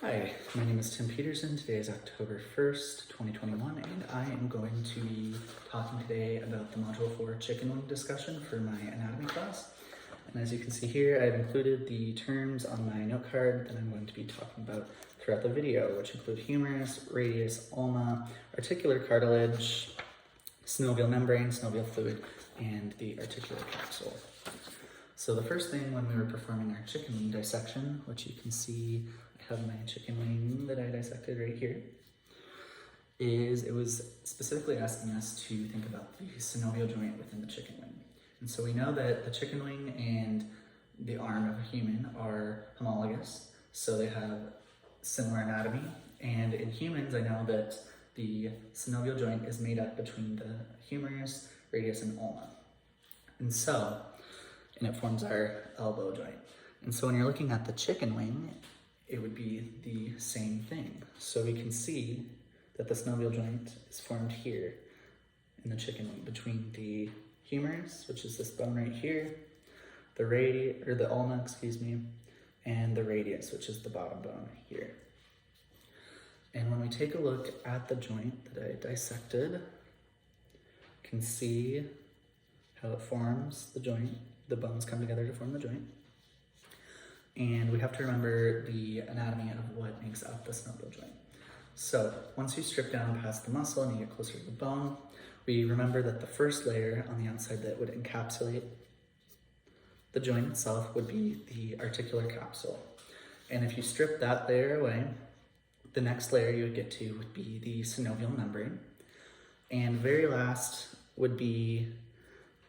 Hi, my name is Tim Peterson. Today is October 1st, 2021, and I am going to be talking today about the Module 4 chicken wing discussion for my anatomy class. And as you can see here, I've included the terms on my note card that I'm going to be talking about throughout the video, which include humerus, radius, ulna, articular cartilage, synovial membrane, synovial fluid, and the articular capsule. So the first thing when we were performing our chicken wing dissection, which you can see I have my chicken wing that I dissected right here, is it was specifically asking us to think about the synovial joint within the chicken wing. And so we know that the chicken wing and the arm of a human are homologous, so they have similar anatomy. And in humans, I know that the synovial joint is made up between the humerus, radius, and ulna. And it forms our elbow joint. And so when you're looking at the chicken wing, it would be the same thing. So we can see that the synovial joint is formed here in the chicken wing between the humerus, which is this bone right here, the ulna, and the radius, which is the bottom bone here. And when we take a look at the joint that I dissected, you can see how it forms the joint. The bones come together to form the joint. And we have to remember the anatomy of what makes up the synovial joint. So once you strip down past the muscle and you get closer to the bone, we remember that the first layer on the outside that would encapsulate the joint itself would be the articular capsule. And if you strip that layer away, the next layer you would get to would be the synovial membrane. And very last would be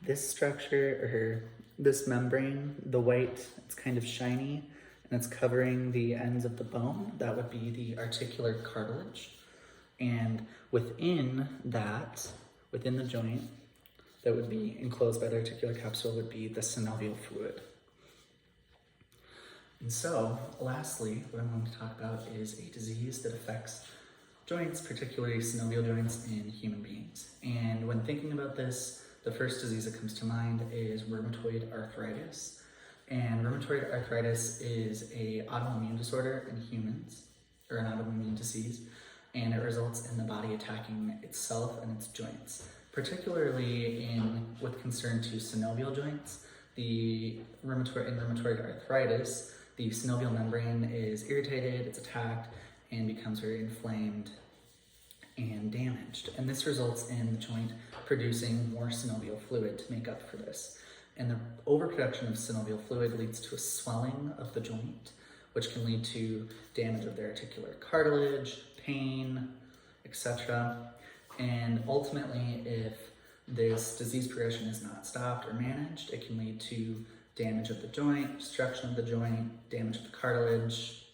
this structure, or this membrane, the white, it's kind of shiny, and it's covering the ends of the bone. That would be the articular cartilage. And within the joint, that would be enclosed by the articular capsule would be the synovial fluid. And so, lastly, what I'm going to talk about is a disease that affects joints, particularly synovial joints in human beings. And when thinking about this, the first disease that comes to mind is rheumatoid arthritis. And rheumatoid arthritis is an autoimmune disorder in humans, or an autoimmune disease, and it results in the body attacking itself and its joints. Particularly with concern to synovial joints, in rheumatoid arthritis, the synovial membrane is irritated, it's attacked, and becomes very inflamed and damaged. And this results in the joint producing more synovial fluid to make up for this. And the overproduction of synovial fluid leads to a swelling of the joint, which can lead to damage of the articular cartilage, pain, etc. And ultimately, if this disease progression is not stopped or managed, it can lead to damage of the joint, destruction of the joint, damage of the cartilage,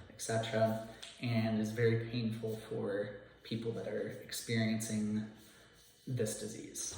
etc. And is very painful for people that are experiencing this disease.